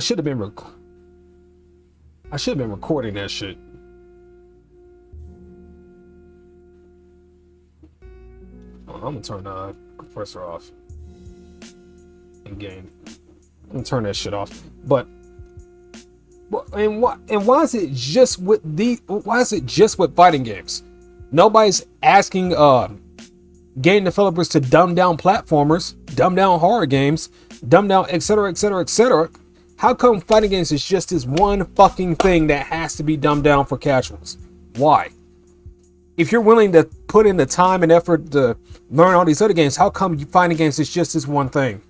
should have been I should have been recording that shit. Oh, I'm gonna turn the compressor off in game. I'm gonna turn that shit off. But why is it just with fighting games? Nobody's asking game developers to dumb down platformers, dumb down horror games, dumb down etc, etc, etc. How come fighting games is just this one fucking thing that has to be dumbed down for casuals? Why? If you're willing to put in the time and effort to learn all these other games, how come fighting games is just this one thing?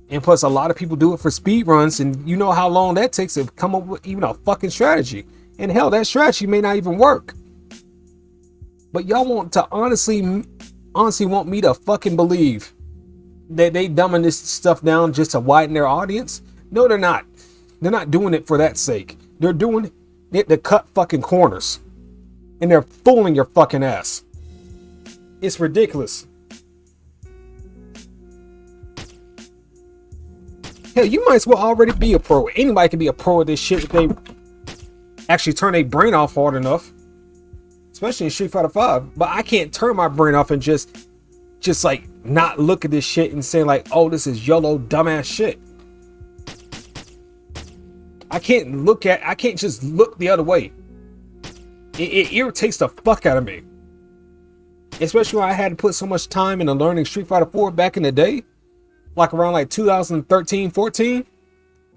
And plus, a lot of people do it for speed runs, and you know how long that takes to come up with even a fucking strategy. And hell, that strategy may not even work. But y'all want to honestly want me to fucking believe that they dumbing this stuff down just to widen their audience? No, they're not. They're not doing it for that sake. They're doing it to cut fucking corners. And they're fooling your fucking ass. It's ridiculous. Hell, you might as well already be a pro. Anybody can be a pro at this shit if they actually turn their brain off hard enough. Especially in Street Fighter 5. But I can't turn my brain off and just like not look at this shit and say like, oh, this is YOLO dumbass shit. I can't just look the other way. It irritates the fuck out of me. Especially when I had to put so much time into learning Street Fighter 4 back in the day. Like around like 2013, 14,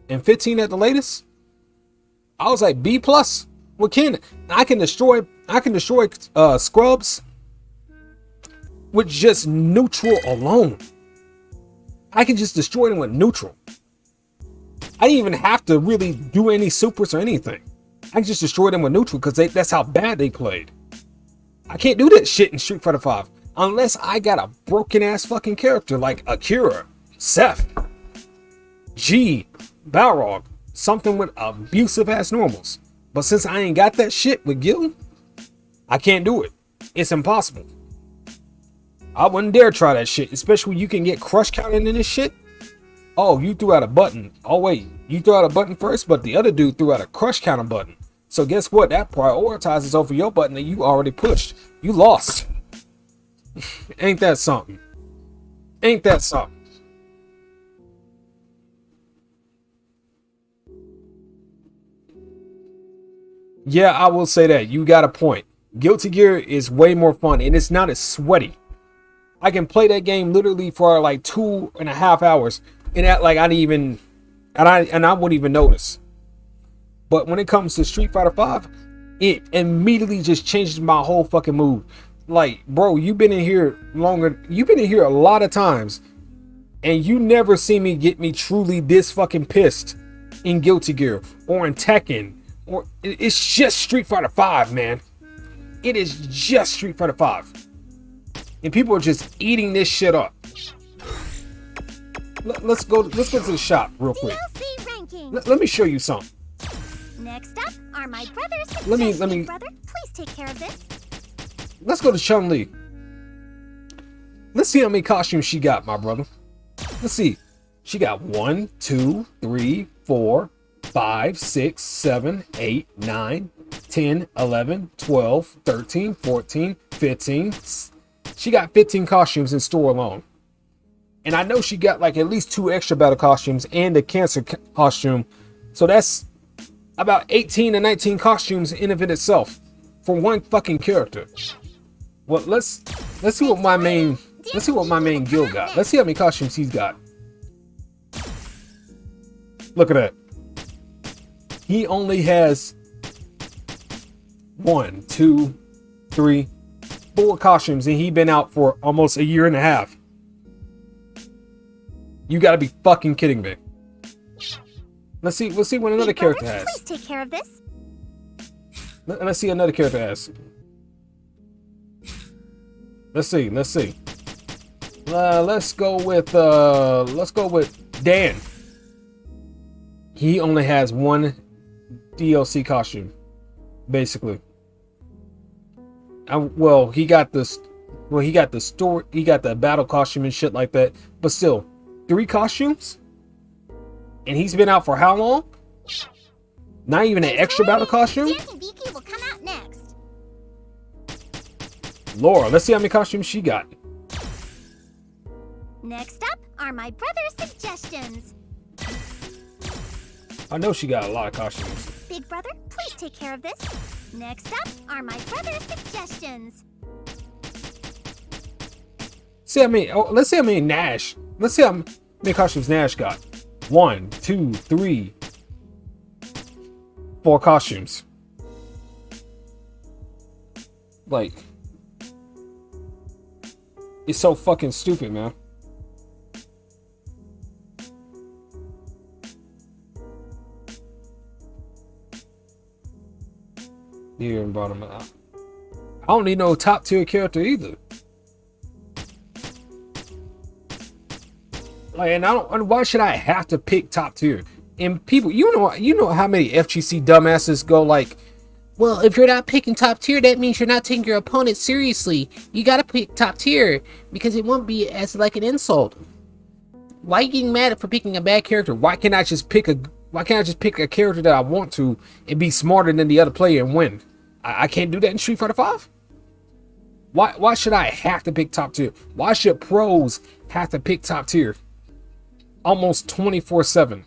and 15 at the latest. I was like B+. What can I can destroy scrubs with just neutral alone. I can just destroy them with neutral. I didn't even have to really do any supers or anything. I can just destroy them with neutral because that's how bad they played. I can't do that shit in Street Fighter 5 unless I got a broken ass fucking character like Akira, Seth, G, Balrog, something with abusive ass normals. But since I ain't got that shit with Gil, I can't do it. It's impossible. I wouldn't dare try that shit, especially when you can get crush counted in this shit. Oh, you threw out a button. Oh wait, you threw out a button first, but the other dude threw out a crush counter button. So guess what? That prioritizes over your button that you already pushed. You lost. Ain't that something? Ain't that something? Yeah, I will say that. You got a point. Guilty Gear is way more fun and it's not as sweaty. I can play that game literally for like 2.5 hours and I wouldn't even notice. But when it comes to Street Fighter 5, it immediately just changes my whole fucking mood. Like, bro, you've been in here longer. You've been in here a lot of times and you never see me get me truly this fucking pissed in Guilty Gear or in Tekken. Or it's just Street Fighter 5, man. It is just Street Fighter 5. And people are just eating this shit up. Let's go to the shop real quick. Let me show you something. Next up are my brothers. Let me brother, please take care of this. Let's go to Chun-Li. Let's see how many costumes she got, my brother. Let's see. She got 1, 2, 3, 4, 5, 6, 7, 8, 9, 10, 11, 12, 13, 14, 15. She got 15 costumes in store alone. And I know she got like at least 2 extra battle costumes and a cancer costume. So that's about 18 to 19 costumes in of it itself for one fucking character. Well, let's see what my main guild got. Let's see how many costumes he's got. Look at that. He only has 1, 2, 3, 4 costumes, and he been out for almost 1.5 years. You gotta be fucking kidding me. Let's see what another character has. Please take care of this. Let's see another character has. Let's see. Let's go with Dan. He only has 1 DLC costume, basically. He got the battle costume and shit like that. But still, 3 costumes? And he's been out for how long? Not even an extra battle costume? Dancing Beaky will come out next. Laura, let's see how many costumes she got. Next up are my brother's suggestions. I know she got a lot of costumes. Big brother, please take care of this. Next up are my brother's suggestions. See how many, oh, let's see how many Nash. Let's see how many costumes Nash got. 1, 2, 3, 4 costumes. Like, it's so fucking stupid, man. Here and bottom up. I don't need no top tier character either. Like, and I don't. And why should I have to pick top tier? And people, you know how many FGC dumbasses go like, well, if you're not picking top tier, that means you're not taking your opponent seriously. You gotta pick top tier because it won't be as like an insult. Why are you getting mad for picking a bad character? Why can't I just pick a character that I want to and be smarter than the other player and win? I can't do that in Street Fighter 5. Why should I have to pick top tier? Why should pros have to pick top tier? Almost 24/7.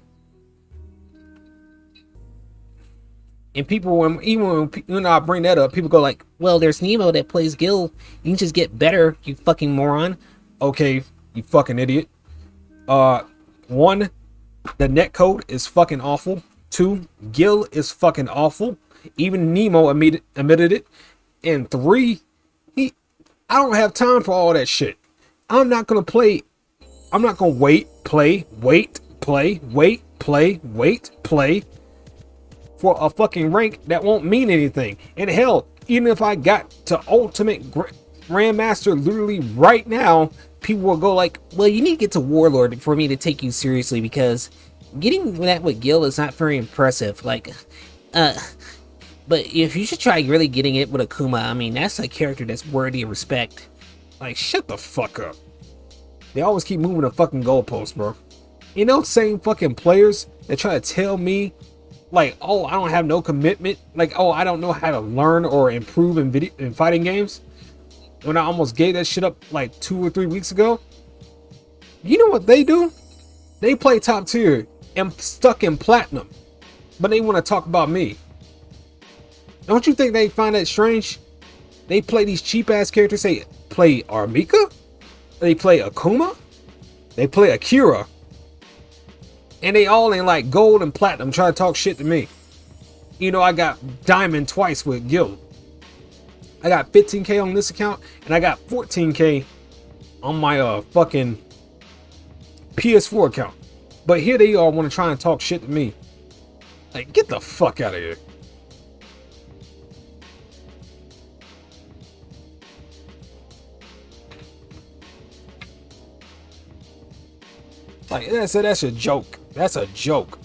And people, even when I bring that up, people go like, well, there's Nemo that plays Gil. You can just get better, you fucking moron. Okay, you fucking idiot. 1, the netcode is fucking awful. 2, Gil is fucking awful. Even Nemo admitted it. And 3, I don't have time for all that shit. I'm not gonna play. I'm not gonna wait, play for a fucking rank that won't mean anything. And hell, even if I got to Ultimate Grandmaster literally right now, people will go like, well, you need to get to Warlord for me to take you seriously, because getting that with Gil is not very impressive. Like, but if you should try really getting it with Akuma, I mean, that's a character that's worthy of respect. Like, shut the fuck up. They always keep moving the fucking goalposts, bro. You know, same fucking players that try to tell me, like, oh, I don't have no commitment. Like, oh, I don't know how to learn or improve in fighting games. When I almost gave that shit up like 2 or 3 weeks ago. You know what they do? They play top tier and stuck in platinum. But they want to talk about me. Don't you think they find that strange? They play these cheap ass characters. They play Armika. They play Akuma. They play Akira. And they all in like gold and platinum trying to talk shit to me. You know, I got diamond twice with Guild. I got 15k on this account, and I got 14k on my fucking PS4 account. But here they all want to try and talk shit to me. Like, get the fuck out of here. Like, that's a joke. That's a joke.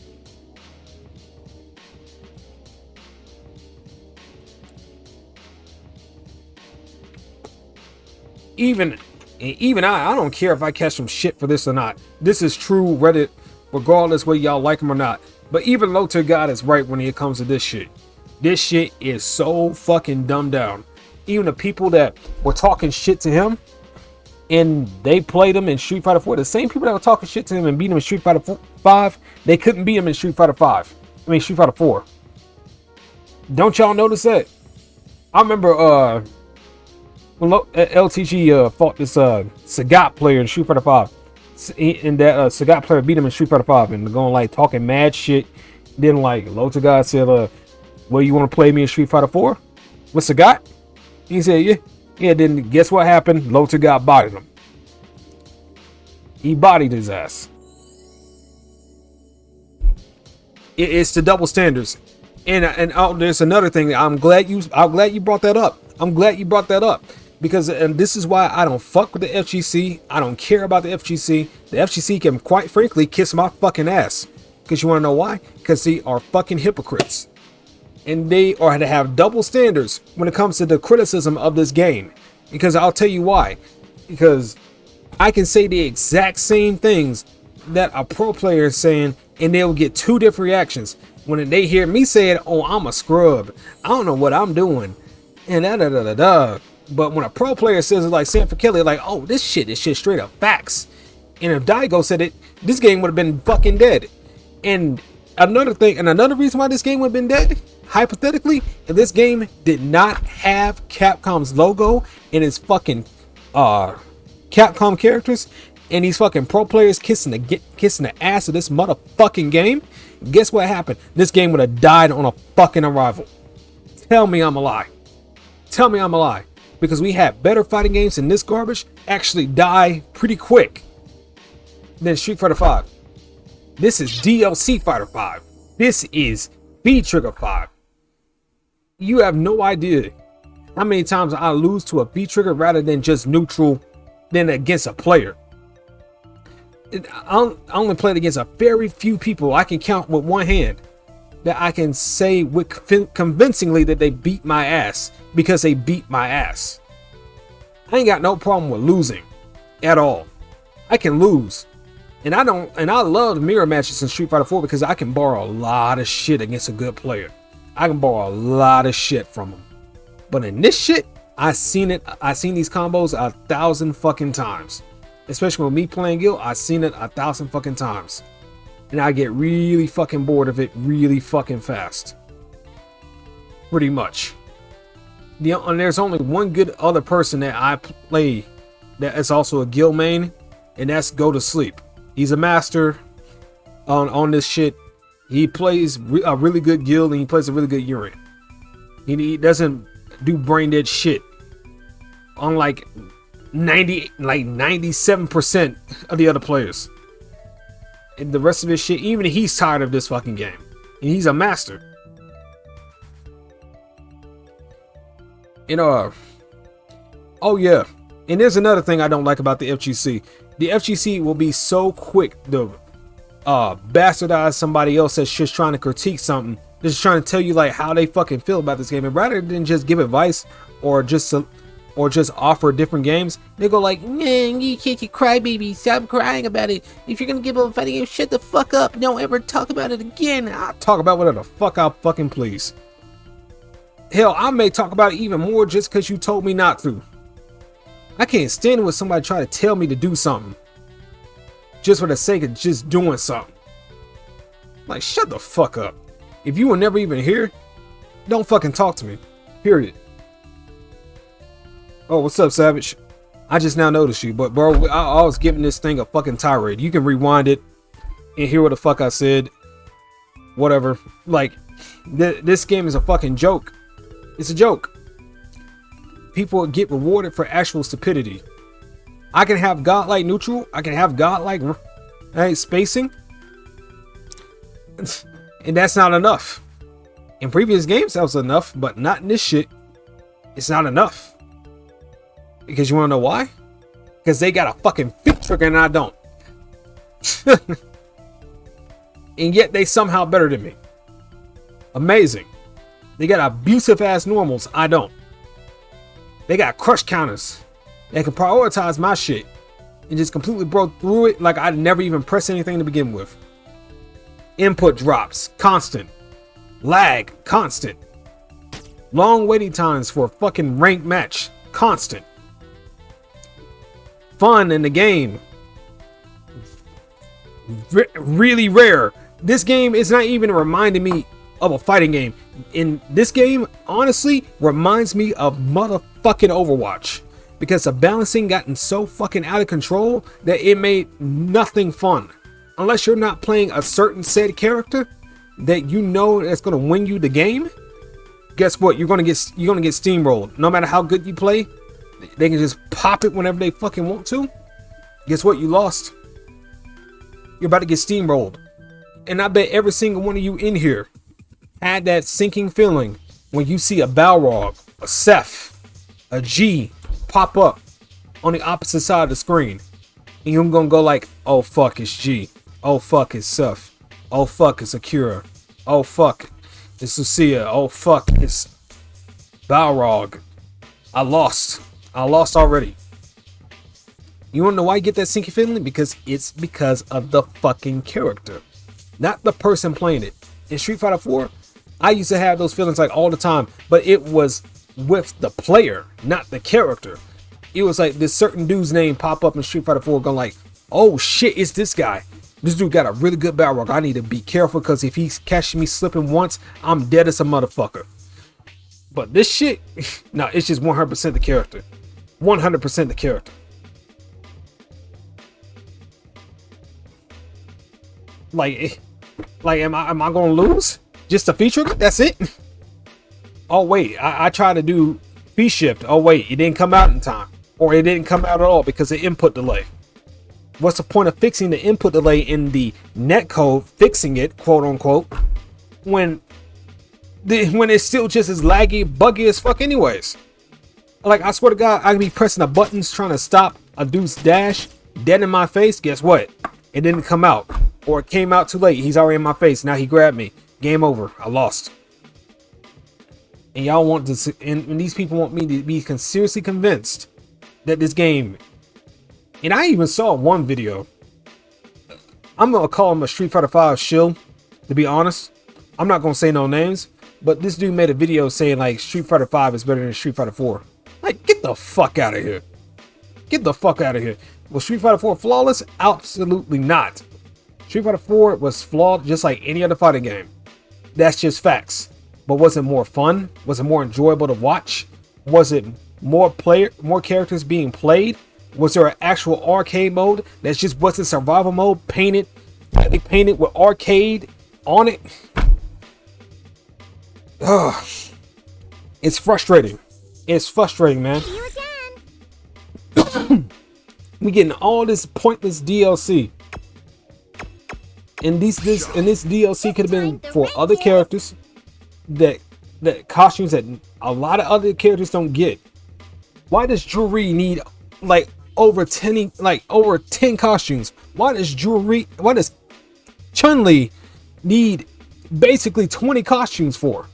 Even I don't care if I catch some shit for this or not. This is true Reddit, regardless whether y'all like him or not. But even Low Tier God is right when it comes to this shit. This shit is so fucking dumbed down. Even the people that were talking shit to him and they played him in Street Fighter 4, the same people that were talking shit to him and beat him in Street Fighter 5, they couldn't beat him in Street Fighter 5. I mean, Street Fighter 4. Don't y'all notice that? I remember when LTG fought this Sagat player in Street Fighter 5, and that Sagat player beat him in Street Fighter 5, and going like talking mad shit. Then like Low Tier God said, well, you want to play me in Street Fighter 4 with Sagat? He said, yeah. Then guess what happened? Low Tier God bodied him. He bodied his ass. It's the double standards. And there's another thing. I'm glad you brought that up. I'm glad you brought that up. Because, and this is why I don't fuck with the FGC. I don't care about the FGC. The FGC can, quite frankly, kiss my fucking ass. Because you want to know why? Because they are fucking hypocrites. And they are to have double standards when it comes to the criticism of this game. Because I'll tell you why. Because I can say the exact same things that a pro player is saying, and they'll get two different reactions. When they hear me say it, oh, I'm a scrub, I don't know what I'm doing, and da da da da da. But when a pro player says it, like Sanford Kelly, like, oh, this shit is shit straight up facts. And if Daigo said it, this game would have been fucking dead. And another thing, and another reason why this game would have been dead, hypothetically, if this game did not have Capcom's logo and its fucking Capcom characters and these fucking pro players kissing the ass of this motherfucking game, guess what happened? This game would have died on a fucking arrival. Tell me I'm a lie. Tell me I'm a lie. Because we had better fighting games than this garbage actually die pretty quick than Street Fighter 5. This is DLC Fighter 5. This is V-Trigger 5. You have no idea how many times I lose to a V-Trigger rather than just neutral than against a player. I only played against a very few people I can count with one hand that I can say with convincingly that they beat my ass because they beat my ass. I ain't got no problem with losing at all. I can lose. And I love mirror matches in Street Fighter 4 because I can borrow a lot of shit against a good player. I can borrow a lot of shit from them. But in this shit, I seen these combos 1,000 fucking times. Especially with me playing Guild, I seen it 1,000 fucking times. And I get really fucking bored of it really fucking fast. Pretty much. And there's only one good other person that I play that is also a Guild main, and that's Go to Sleep. He's a master on this shit. He plays a really good Guild and he plays a really good Urine. He doesn't do brain dead shit. Unlike 97% of the other players. And the rest of his shit, even he's tired of this fucking game. And he's a master. And oh yeah. And there's another thing I don't like about the FGC. The FGC will be so quick to bastardize somebody else that's just trying to critique something, just trying to tell you like how they fucking feel about this game, and rather than just give advice or just offer different games, they go like, man, you can't cry, baby, stop crying about it. If you're gonna give a fighting game, shut the fuck up, don't ever talk about it again. I'll talk about whatever the fuck I fucking please. Hell, I may talk about it even more just because you told me not to. I can't stand it when somebody try to tell me to do something just for the sake of just doing something. Like, shut the fuck up. If you were never even here, don't fucking talk to me. Period. Oh, what's up, Savage? I just now noticed you, but bro, I was giving this thing a fucking tirade. You can rewind it and hear what the fuck I said. Whatever. Like, this game is a fucking joke. It's a joke. People get rewarded for actual stupidity. I can have godlike neutral. I can have godlike spacing. And that's not enough. In previous games, that was enough, but not in this shit. It's not enough. Because you want to know why? Because they got a fucking fit trigger and I don't. And yet they somehow better than me. Amazing. They got abusive ass normals. I don't. They got crush counters. They can prioritize my shit and just completely broke through it like I'd never even pressed anything to begin with. Input drops, constant. Lag, constant. Long waiting times for a fucking ranked match, constant. Fun in the game, really rare. This game is not even reminding me of a fighting game. In this game, honestly, reminds me of motherfucking Overwatch. Because the balancing gotten so fucking out of control that it made nothing fun. Unless you're not playing a certain said character that you know that's gonna win you the game. Guess what? You're gonna get steamrolled. No matter how good you play, they can just pop it whenever they fucking want to. Guess what? You lost. You're about to get steamrolled. And I bet every single one of you in here had that sinking feeling when you see a Balrog, a Seth, a G pop up on the opposite side of the screen. And you're gonna go like, oh fuck, it's G. Oh fuck, it's Seth. Oh fuck, it's Akira. Oh fuck, it's Lucia. Oh fuck, it's Balrog. I lost already. You wanna know why you get that sinky feeling? Because it's because of the fucking character, not the person playing it. In Street Fighter 4, I used to have those feelings like all the time, but it was with the player, not the character. It was like this certain dude's name pop up in Street Fighter 4 going like, oh shit, it's this guy. This dude got a really good battle rock. I need to be careful because if he's catching me slipping once, I'm dead as a motherfucker. But this shit, no, it's just 100% the character. 100% the character. Like am I gonna lose? Just a feature? That's it? Oh wait, I tried to do V-shift. Oh wait, it didn't come out in time. Or it didn't come out at all because of input delay. What's the point of fixing the input delay in the netcode, fixing it, quote unquote, when it's still just as laggy, buggy as fuck anyways? Like, I swear to God, I can be pressing the buttons trying to stop a dude's dash dead in my face. Guess what? It didn't come out. Or it came out too late. He's already in my face. Now he grabbed me. Game over. I lost. And y'all want to, and these people want me to be seriously convinced that this game, and I even saw one video. I'm gonna call him a Street Fighter 5 shill, to be honest. I'm not gonna say no names, but this dude made a video saying like Street Fighter 5 is better than Street Fighter 4. Like, get the fuck out of here. Get the fuck out of here. Was Street Fighter 4 flawless? Absolutely not. Street Fighter 4 was flawed just like any other fighting game. That's just facts. But was it more fun? Was it more enjoyable to watch? Was it more characters being played? Was there an actual arcade mode that just wasn't survival mode painted with arcade on it? Ugh. It's frustrating. It's frustrating, man. See you again. We getting all this pointless DLC. And this DLC could have been for other characters that costumes that a lot of other characters don't get. Why does Jewelry need like over 10 costumes? Why does Chun-Li need basically 20 costumes for?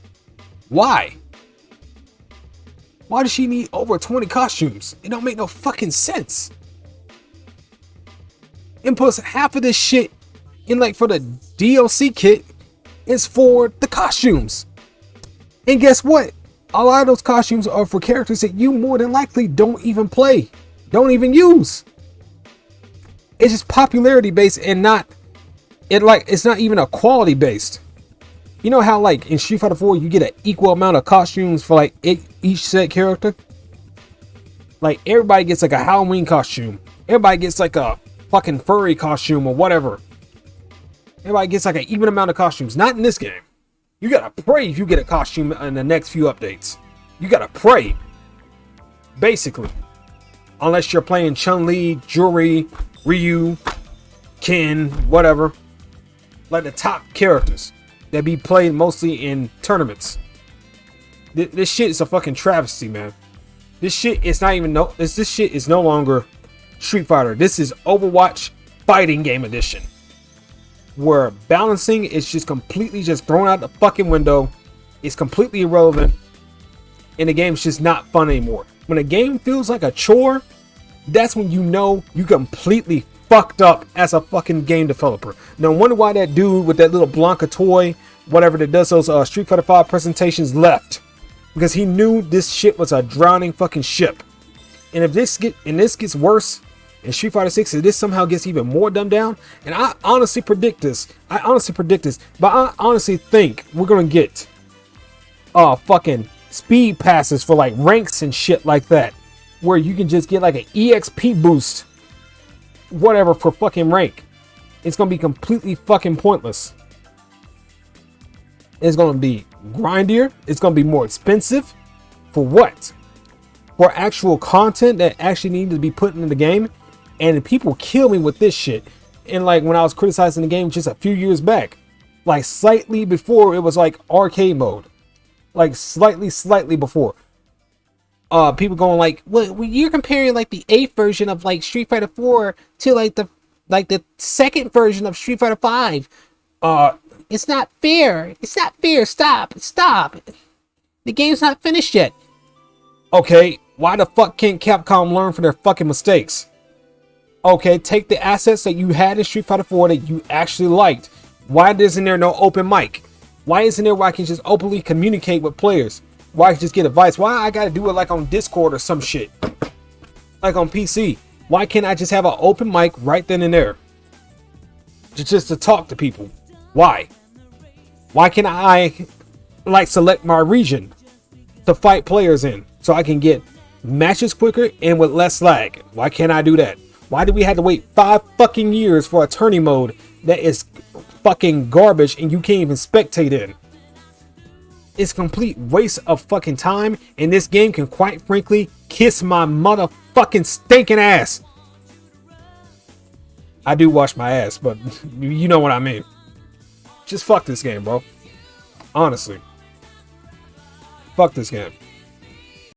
Why? Why does she need over 20 costumes? It don't make no fucking sense. And plus half of this shit in like for the DLC kit is for the costumes. And guess what? A lot of those costumes are for characters that you more than likely don't even play, don't even use. It's just popularity based and it's not even a quality based. You know how like in Street Fighter 4 you get an equal amount of costumes for like each set character? Like everybody gets like a Halloween costume. Everybody gets like a fucking furry costume or whatever. Everybody gets like an even amount of costumes. Not in this game. You gotta pray if you get a costume in the next few updates. You gotta pray. Basically. Unless you're playing Chun-Li, Juri, Ryu, Ken, whatever. Like the top characters that be played mostly in tournaments. This shit is a fucking travesty, man. This shit is not even this shit is no longer Street Fighter. This is Overwatch Fighting Game Edition. Where balancing is just completely just thrown out the fucking window. It's completely irrelevant. And the game's just not fun anymore. When a game feels like a chore, that's when you know you completely fucked up as a fucking game developer. No wonder why that dude with that little Blanca toy, whatever that does those Street Fighter 5 presentations left. Because he knew this shit was a drowning fucking ship. And if this gets worse in Street Fighter 6, if this somehow gets even more dumbed down, and I honestly predict this, but I honestly think we're gonna get fucking speed passes for like ranks and shit like that, where you can just get like an EXP boost, whatever, for fucking rank. It's gonna be completely fucking pointless. It's gonna be grindier. It's gonna be more expensive. For what? For actual content that actually needs to be put into the game. And people kill me with this shit. And like when I was criticizing the game just a few years back, like slightly before it was like arcade mode, like slightly before, people going like, well, you're comparing like the 8th version of like Street Fighter 4 to like the 2nd version of Street Fighter 5. It's not fair. It's not fair. Stop. The game's not finished yet. Okay, why the fuck can't Capcom learn from their fucking mistakes? Okay, take the assets that you had in Street Fighter 4 that you actually liked. Why isn't there no open mic? Why isn't there where I can just openly communicate with players? Why I can just get advice? Why I gotta do it like on Discord or some shit? Like on PC. Why can't I just have an open mic right then and there? Just to talk to people. Why? Why can't I like select my region to fight players in so I can get matches quicker and with less lag? Why can't I do that? Why do we have to wait 5 fucking years for a tourney mode that is fucking garbage and you can't even spectate in? It's a complete waste of fucking time, and this game can quite frankly kiss my motherfucking stinking ass. I do wash my ass, but you know what I mean. Just fuck this game, bro. Honestly. Fuck this game.